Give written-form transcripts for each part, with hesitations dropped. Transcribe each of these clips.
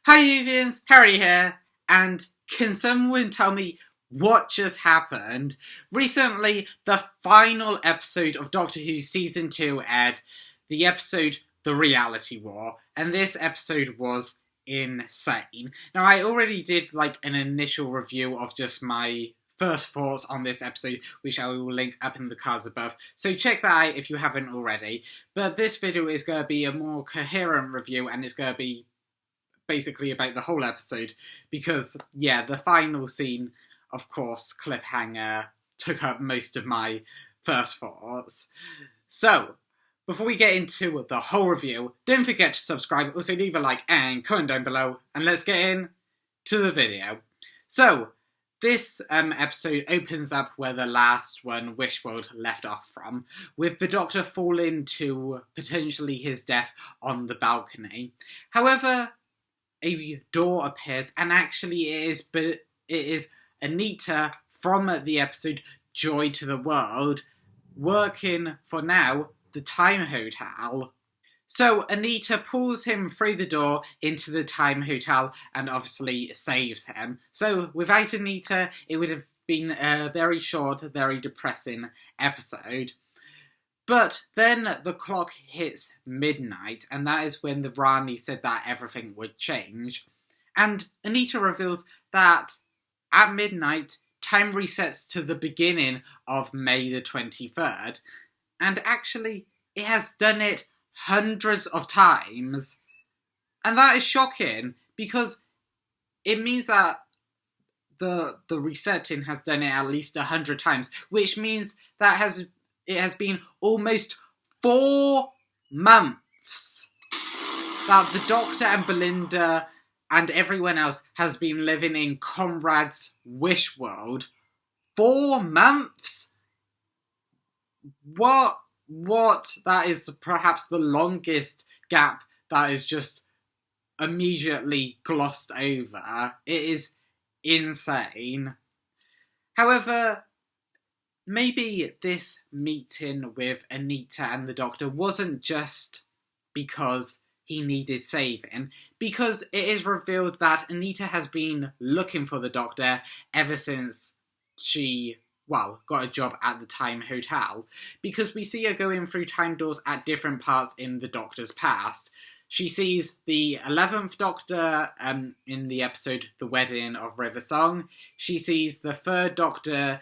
Hi Evians, Harry here, and can someone tell me what just happened? Recently, the final episode of Doctor Who Season 2 aired, the episode The Reality War, and this episode was insane. Now, I already did an initial review of just my first thoughts on this episode, which I will link up in the cards above, so check that out if you haven't already. But this video is going to be a more coherent review, and it's going to be basically about the whole episode, because the final scene, of course, cliffhanger, took up most of my first thoughts. So before we get into the whole review, don't forget to subscribe, also leave a like and comment down below, and let's get into the video. So this episode opens up where the last one, Wishworld, left off from, with the Doctor falling to potentially his death on the balcony. However, a door appears, and actually it is Anita from the episode Joy to the World, working for now the Time Hotel. So Anita pulls him through the door into the Time Hotel and obviously saves him. So without Anita, it would have been a very short, very depressing episode. But then the clock hits midnight, and that is when the Rani said that everything would change. And Anita reveals that at midnight, time resets to the beginning of May the 23rd. And actually, it has done it hundreds of times. And that is shocking, because it means that the resetting has done it at least 100 times, which means that it has been almost 4 months that the Doctor and Belinda and everyone else has been living in Conrad's wish world. 4 months? What? That is perhaps the longest gap that is just immediately glossed over. It is insane. However, maybe this meeting with Anita and the Doctor wasn't just because he needed saving, because it is revealed that Anita has been looking for the Doctor ever since she, got a job at the Time Hotel, because we see her going through time doors at different parts in the Doctor's past. She sees the 11th Doctor in the episode The Wedding of River Song. She sees the 3rd Doctor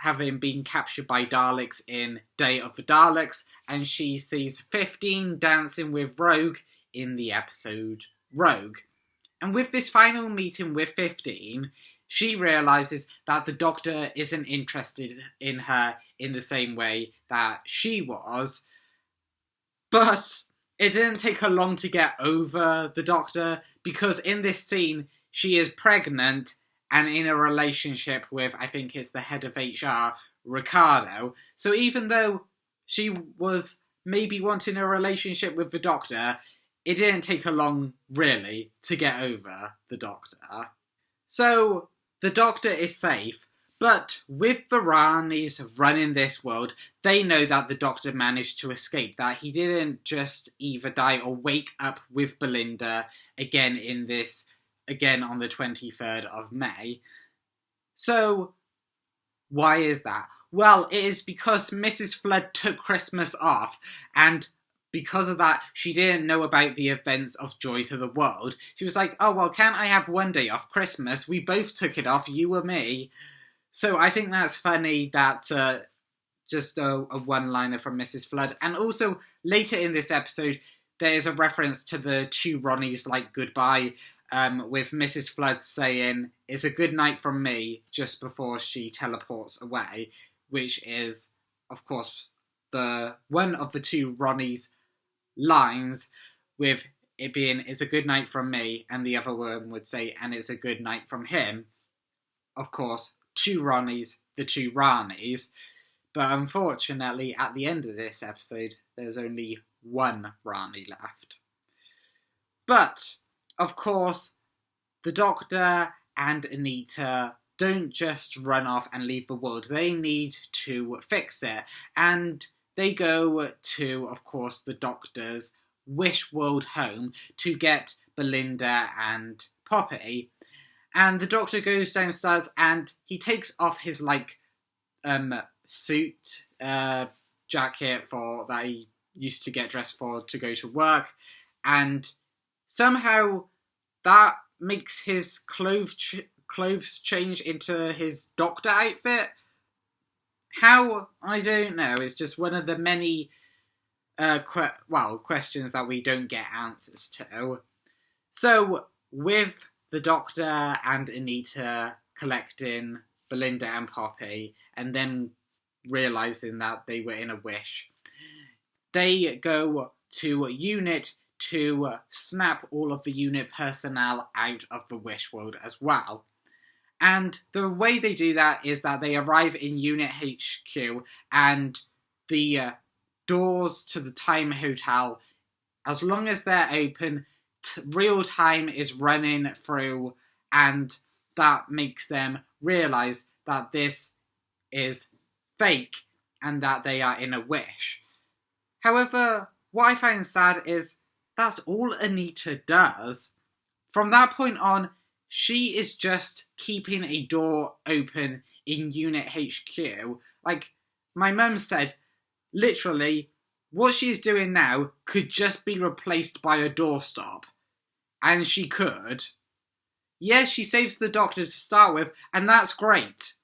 having been captured by Daleks in Day of the Daleks, and she sees 15 dancing with Rogue in the episode Rogue. And with this final meeting with 15, she realises that the Doctor isn't interested in her in the same way that she was. But it didn't take her long to get over the Doctor, because in this scene, she is pregnant and in a relationship with, I think it's the head of HR, Ricardo. So even though she was maybe wanting a relationship with the Doctor, it didn't take her long, really, to get over the Doctor. So the Doctor is safe, but with the Ranis running this world, they know that the Doctor managed to escape, that he didn't just either die or wake up with Belinda again on the 23rd of May. So, why is that? Well, it is because Mrs. Flood took Christmas off, and because of that, she didn't know about the events of Joy to the World. She was like, oh, well, can't I have one day off Christmas? We both took it off, you or me. So I think that's funny, that just a one-liner from Mrs. Flood. And also, later in this episode, there is a reference to the two Ronnies goodbye, with Mrs. Flood saying, it's a good night from me, just before she teleports away, which is, of course, the one of the two Ronnies' lines, with it being, it's a good night from me, and the other one would say, and it's a good night from him. Of course, two Ronnies, the two Ranis, but unfortunately, at the end of this episode, there's only one Rani left. But of course, the Doctor and Anita don't just run off and leave the world. They need to fix it. And they go to, of course, the Doctor's Wish World home to get Belinda and Poppy. And the Doctor goes downstairs and he takes off his suit, jacket for that he used to get dressed for to go to work, and somehow that makes his clothes change into his Doctor outfit. How? I don't know. It's just one of the many questions that we don't get answers to. So, with the Doctor and Anita collecting Belinda and Poppy, and then realising that they were in a wish, they go to Unit to snap all of the Unit personnel out of the Wish world as well. And the way they do that is that they arrive in Unit HQ, and the doors to the Time Hotel, as long as they're open, real time is running through, and that makes them realise that this is fake and that they are in a wish. However, what I find sad is that's all Anita does. From that point on, she is just keeping a door open in Unit HQ. Like, my mum said, literally, what she is doing now could just be replaced by a doorstop. And she could. Yes, she saves the Doctor to start with, and that's great.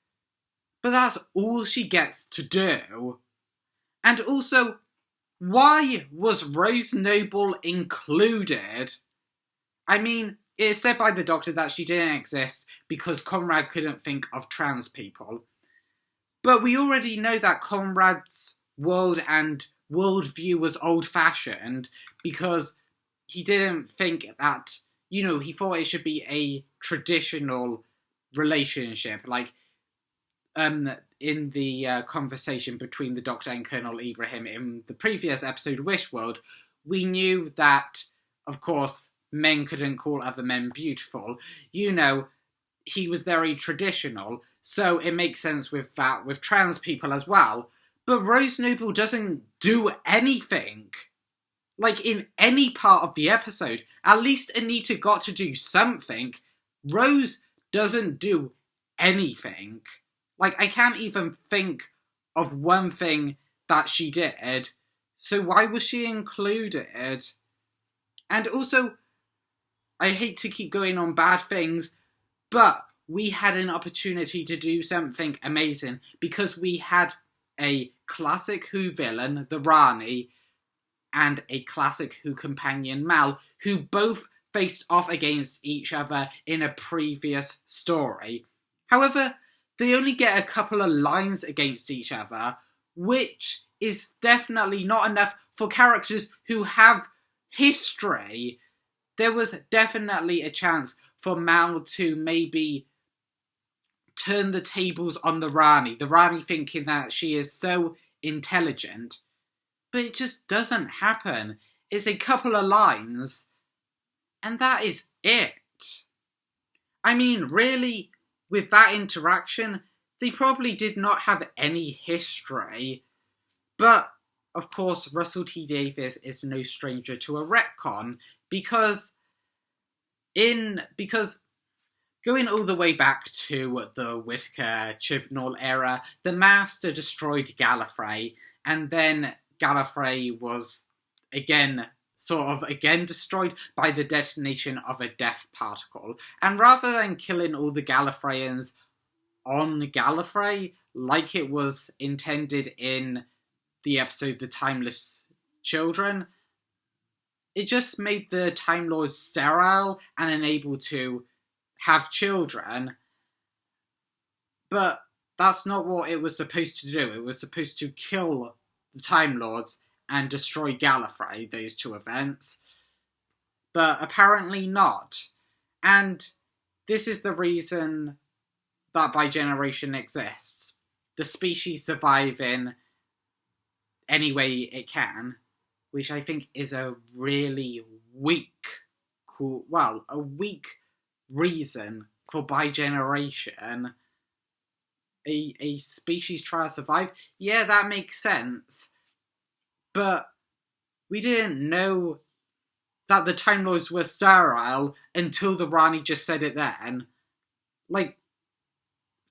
But that's all she gets to do. And also, why was Rose Noble included? I mean, it is said by the Doctor that she didn't exist because Conrad couldn't think of trans people. But we already know that Conrad's world and worldview was old-fashioned because he didn't think that, he thought it should be a traditional relationship. Like, in the conversation between the Doctor and Colonel Ibrahim in the previous episode, Wish World, we knew that, of course, men couldn't call other men beautiful. He was very traditional, so it makes sense with that, with trans people as well. But Rose Noble doesn't do anything. Like, in any part of the episode. At least Anita got to do something. Rose doesn't do anything. Like, I can't even think of one thing that she did. So why was she included? And also, I hate to keep going on bad things, but we had an opportunity to do something amazing because we had a classic Who villain, the Rani, and a classic Who companion, Mal, who both faced off against each other in a previous story. However, they only get a couple of lines against each other, which is definitely not enough for characters who have history. There was definitely a chance for Mal to maybe turn the tables on the Rani thinking that she is so intelligent. But it just doesn't happen. It's a couple of lines, and that is it. I mean, really, with that interaction, they probably did not have any history. But, of course, Russell T Davies is no stranger to a retcon, because going all the way back to the Whittaker-Chibnall era, the Master destroyed Gallifrey, and then Gallifrey was again destroyed by the detonation of a death particle. And rather than killing all the Gallifreyans on Gallifrey, like it was intended in the episode The Timeless Children, it just made the Time Lords sterile and unable to have children. But that's not what it was supposed to do. It was supposed to kill the Time Lords and destroy Gallifrey, those two events. But apparently not. And this is the reason that Bi-Generation exists. The species surviving any way it can, which I think is a really weak reason for Bi-Generation. A species try to survive, yeah, that makes sense. But we didn't know that the Time Lords were sterile until the Rani just said it then. Like,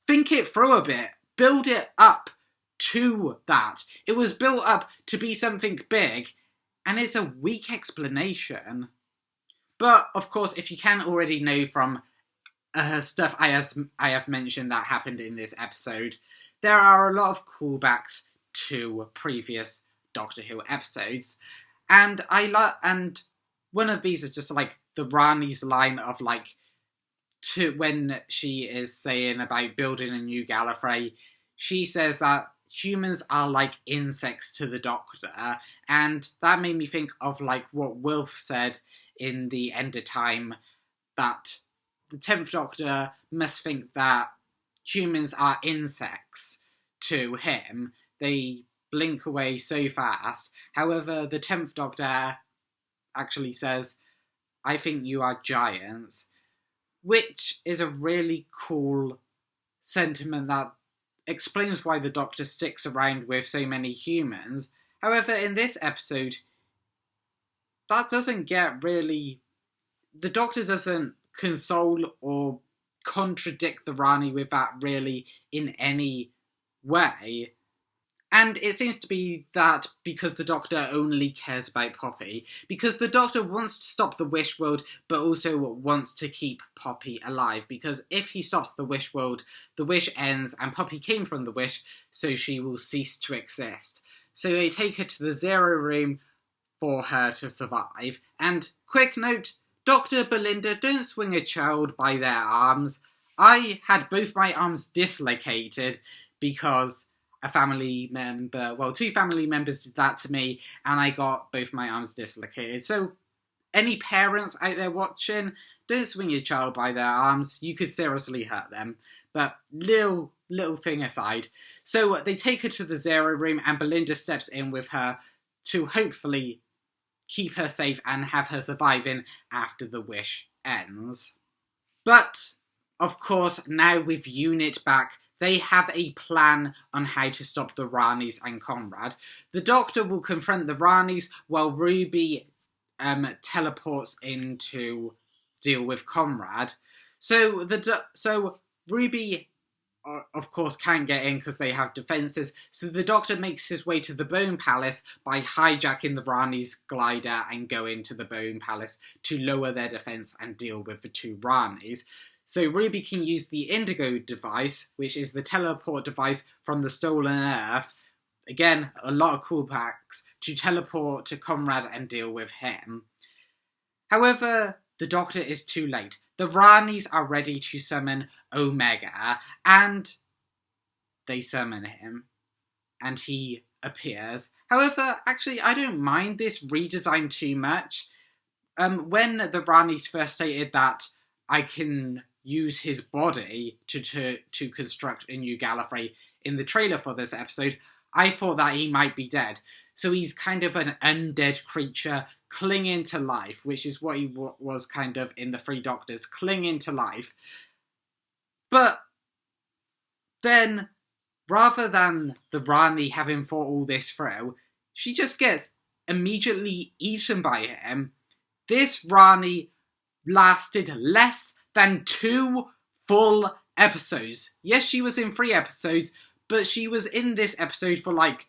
think it through a bit. Build it up to that. It was built up to be something big, and it's a weak explanation. But, of course, if you can already know from stuff I have mentioned that happened in this episode, there are a lot of callbacks to previous Doctor Who episodes. And and one of these is just like the Rani's line of like, to when she is saying about building a new Gallifrey, she says that humans are like insects to the Doctor, and that made me think of like what Wilf said in the End of Time, that the 10th Doctor must think that humans are insects to him. They blink away so fast. However, the 10th Doctor actually says, I think you are giants, which is a really cool sentiment that explains why the Doctor sticks around with so many humans. However, in this episode, that doesn't get really... The Doctor doesn't console or contradict the Rani with that really in any way. And it seems to be that because the Doctor only cares about Poppy, because the Doctor wants to stop the Wish World, but also wants to keep Poppy alive, because if he stops the Wish World, the Wish ends, and Poppy came from the Wish, so she will cease to exist. So they take her to the Zero Room for her to survive. And, quick note, Dr. Belinda, don't swing a child by their arms. I had both my arms dislocated because a family member, well, two family members did that to me, and I got both my arms dislocated. So, any parents out there watching, don't swing your child by their arms. You could seriously hurt them. But little thing aside. So, they take her to the Zero Room, and Belinda steps in with her to hopefully keep her safe and have her surviving after the wish ends. But, of course, now with UNIT back, they have a plan on how to stop the Ranis and Conrad. The Doctor will confront the Ranis while Ruby teleports in to deal with Conrad. So Ruby, of course, can't get in because they have defences. So the Doctor makes his way to the Bone Palace by hijacking the Ranis' glider and going to the Bone Palace to lower their defence and deal with the two Ranis. So Ruby can use the Indigo device, which is the teleport device from the Stolen Earth. Again, a lot of callbacks to teleport to Conrad and deal with him. However, the Doctor is too late. The Ranis are ready to summon Omega, and they summon him, and he appears. However, actually, I don't mind this redesign too much. When the Ranis first stated that I can use his body to construct a new Gallifrey in the trailer for this episode, I thought that he might be dead. So he's kind of an undead creature clinging to life, which is what he was kind of in the Three Doctors, clinging to life. But then, rather than the Rani having thought all this through, she just gets immediately eaten by him. This Rani lasted less than 2 full episodes. Yes, she was in 3 episodes, but she was in this episode for like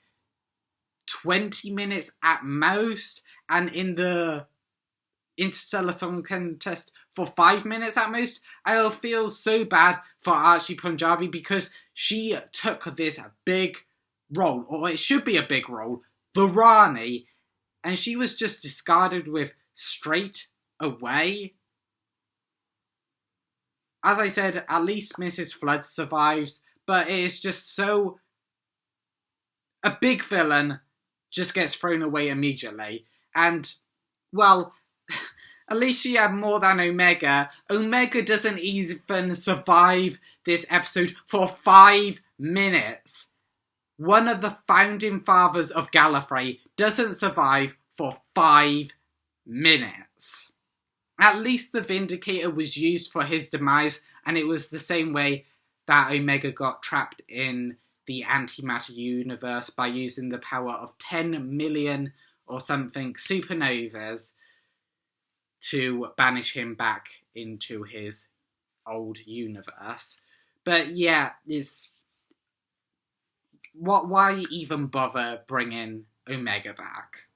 20 minutes at most, and in the Interstellar Song Contest for 5 minutes at most. I feel so bad for Archie Punjabi because she took this big role, or it should be a big role, the Rani, and she was just discarded with straight away. As I said, at least Mrs. Flood survives, but it is just so... A big villain just gets thrown away immediately. And, well, at least she had more than Omega. Omega doesn't even survive this episode for 5 minutes. One of the founding fathers of Gallifrey doesn't survive for 5 minutes. At least the Vindicator was used for his demise, and it was the same way that Omega got trapped in the antimatter universe by using the power of 10 million or something supernovas. to banish him back into his old universe. But yeah, it's why even bother bringing Omega back?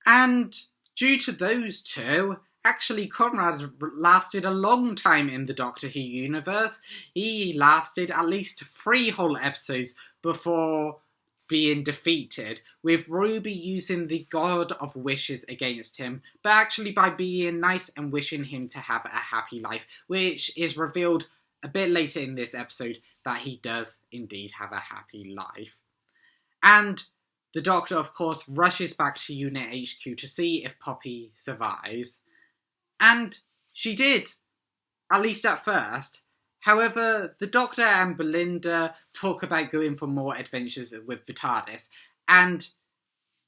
And due to those two, actually Conrad lasted a long time in the Doctor Who universe. He lasted at least 3 whole episodes before being defeated, with Ruby using the God of Wishes against him, but actually by being nice and wishing him to have a happy life, which is revealed a bit later in this episode that he does indeed have a happy life. And the Doctor, of course, rushes back to Unit HQ to see if Poppy survives. And she did, at least at first. However, the Doctor and Belinda talk about going for more adventures with the TARDIS. And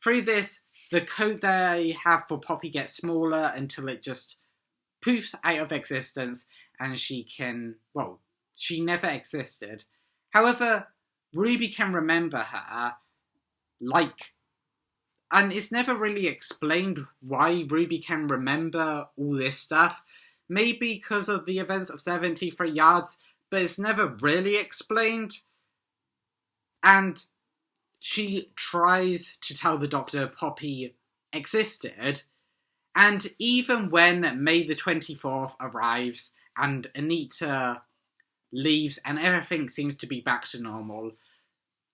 through this, the code they have for Poppy gets smaller until it just poofs out of existence and she never existed. However, Ruby can remember her, and it's never really explained why Ruby can remember all this stuff. Maybe because of the events of 73 Yards, but it's never really explained. And she tries to tell the Doctor Poppy existed, and even when May the 24th arrives and Anita leaves and everything seems to be back to normal,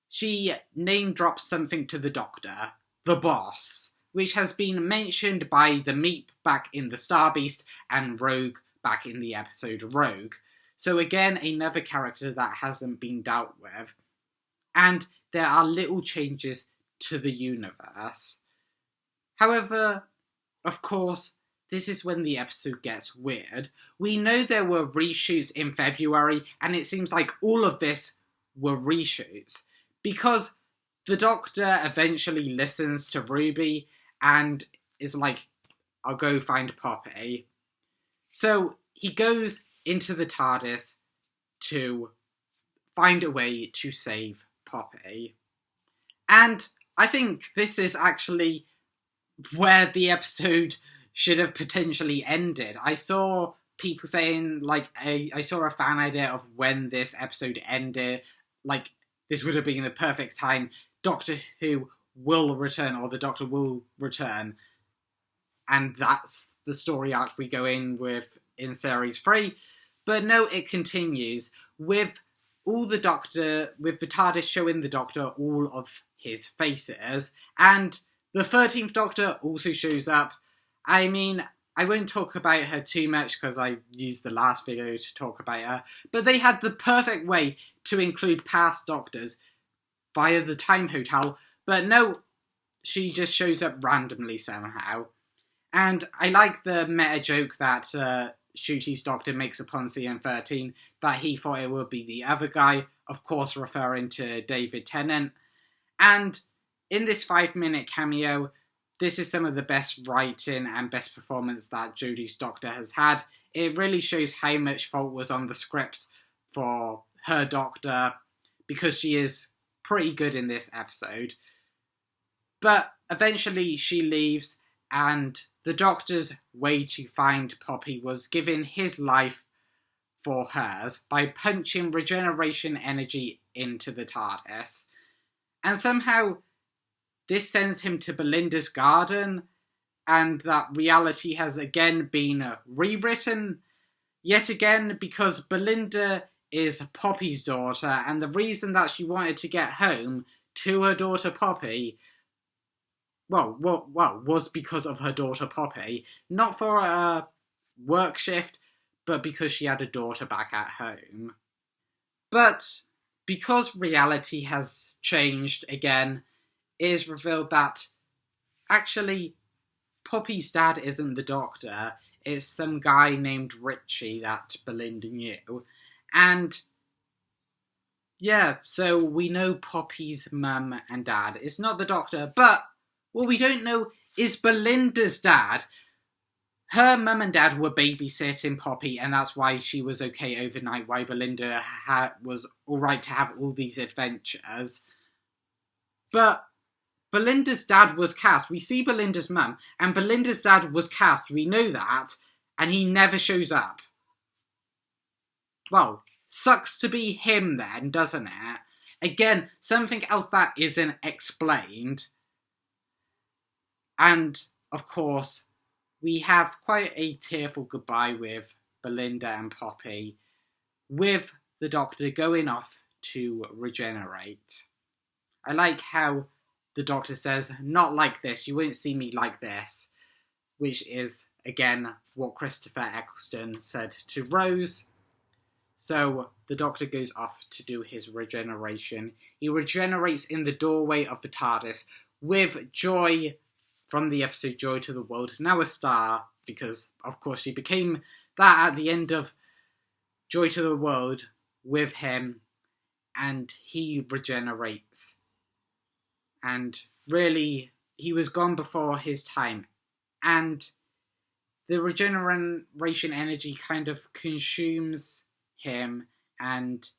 she name drops something to the Doctor, the boss, which has been mentioned by the Meep back in the Star Beast and Rogue back in the episode Rogue. So again, another character that hasn't been dealt with. And there are little changes to the universe. However, of course, this is when the episode gets weird. We know there were reshoots in February, and it seems like all of this were reshoots. Because the Doctor eventually listens to Ruby and is like, I'll go find Poppy. So he goes into the TARDIS to find a way to save Poppy. And I think this is actually where the episode should have potentially ended. I saw people saying, I saw a fan idea of when this episode ended, this would have been the perfect time. Doctor Who will return, or the Doctor will return. And that's the story arc we go in with in Series 3. But no, it continues with the TARDIS showing the Doctor all of his faces. And the 13th Doctor also shows up. I mean, I won't talk about her too much because I used the last video to talk about her. But they had the perfect way to include past Doctors via the Time Hotel. But no, she just shows up randomly somehow. And I like the meta joke that Ncuti's Doctor makes upon seeing 13, that he thought it would be the other guy, of course referring to David Tennant. And in this 5-minute cameo, this is some of the best writing and best performance that Jodie's Doctor has had. It really shows how much fault was on the scripts for her Doctor, because she is pretty good in this episode. But eventually she leaves, and the Doctor's way to find Poppy was giving his life for hers by punching regeneration energy into the TARDIS. And somehow this sends him to Belinda's garden, and that reality has again been rewritten yet again, because Belinda is Poppy's daughter, and the reason that she wanted to get home to her daughter Poppy was because of her daughter Poppy, not for a work shift, but because she had a daughter back at home. But because reality has changed again, it is revealed that actually Poppy's dad isn't the Doctor, it's some guy named Richie that Belinda knew. And yeah, so we know Poppy's mum and dad. It's not the Doctor, but what we don't know is Belinda's dad. Her mum and dad were babysitting Poppy, and that's why she was okay overnight, why Belinda was alright to have all these adventures. But Belinda's dad was cast. We see Belinda's mum, and Belinda's dad was cast. We know that, and he never shows up. Well, sucks to be him then, doesn't it? Again, something else that isn't explained. And, of course, we have quite a tearful goodbye with Belinda and Poppy, with the Doctor going off to regenerate. I like how the Doctor says, "Not like this, you won't see me like this," which is, again, what Christopher Eccleston said to Rose. So the Doctor goes off to do his regeneration. He regenerates in the doorway of the TARDIS with Joy from the episode Joy to the World, now a star, because of course she became that at the end of Joy to the World with him, and he regenerates. And really, he was gone before his time. And the regeneration energy kind of consumes him, and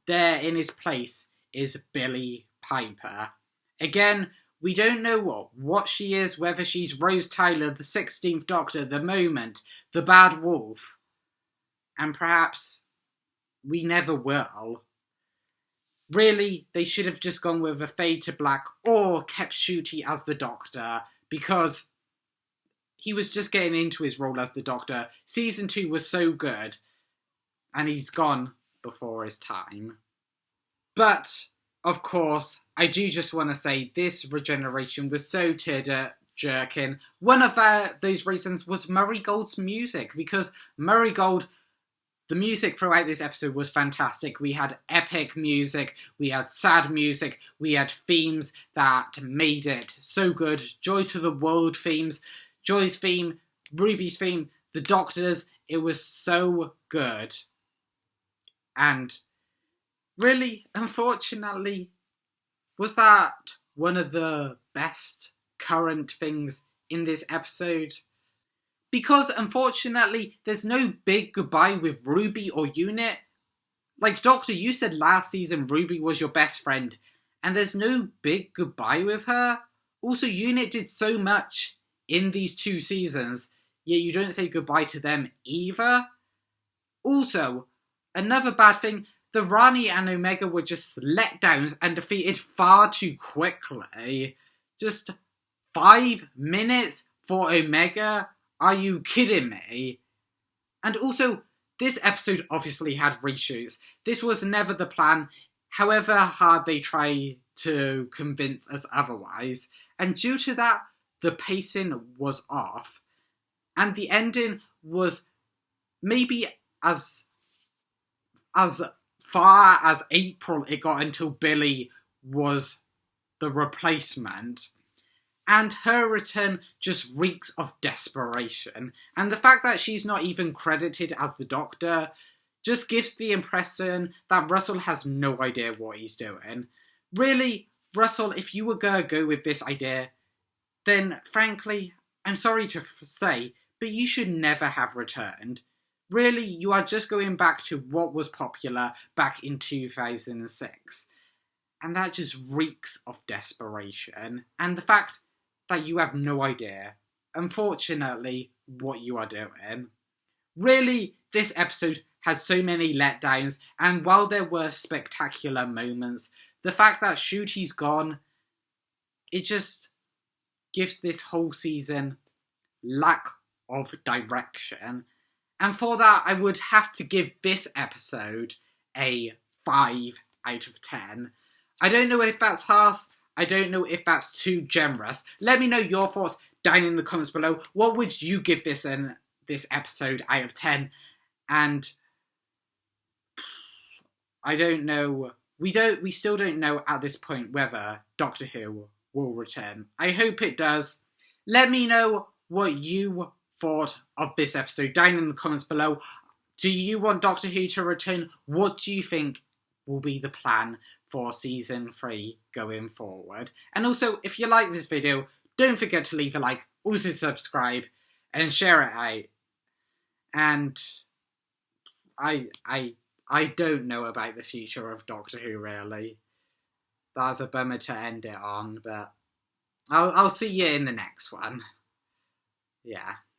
there in his place is Billie Piper. Again, we don't know what she is, whether she's Rose Tyler, the 16th Doctor, the Moment, the Bad Wolf. And perhaps we never will. Really, they should have just gone with a fade to black or kept Ncuti as the Doctor, because he was just getting into his role as the Doctor. Season 2 was so good, and he's gone before his time. But, of course, I do just want to say this regeneration was so tear-jerking. One of those reasons was Murray Gold's music, because Murray Gold, the music throughout this episode was fantastic. We had epic music, we had sad music, we had themes that made it so good. Joy to the World themes, Joy's theme, Ruby's theme, the Doctor's. It was so good. And really, unfortunately, was that one of the best current things in this episode? Because, unfortunately, there's no big goodbye with Ruby or Unit. Like, Doctor, you said last season Ruby was your best friend, and there's no big goodbye with her. Also, Unit did so much in these 2 seasons, yet you don't say goodbye to them either. Also, another bad thing, the Rani and Omega were just let down and defeated far too quickly. Just 5 minutes for Omega? Are you kidding me? And also, this episode obviously had reshoots. This was never the plan, however hard they try to convince us otherwise. And due to that, the pacing was off. And the ending was maybe as far as April it got until Billie was the replacement. And her return just reeks of desperation. And the fact that she's not even credited as the Doctor just gives the impression that Russell has no idea what he's doing. Really, Russell, if you were going to go with this idea, then frankly, I'm sorry to say, but you should never have returned. Really, you are just going back to what was popular back in 2006. And that just reeks of desperation. And the fact that you have no idea, unfortunately, what you are doing. Really, this episode has so many letdowns, and while there were spectacular moments, the fact that Ncuti's gone, it just gives this whole season lack of direction. And for that, I would have to give this episode a 5 out of 10. I don't know if that's harsh. I don't know if that's too generous. Let me know your thoughts down in the comments below. What would you give this episode out of 10? And I don't know. We still don't know at this point whether Doctor Who will return. I hope it does. Let me know what you thought of this episode down in the comments below. Do you want Doctor Who to return? What do you think will be the plan for season 3 going forward? And also, if you like this video, don't forget to leave a like, also subscribe, and share it out. And I don't know about the future of Doctor Who, really. That's a bummer to end it on, but I'll see you in the next one. Yeah.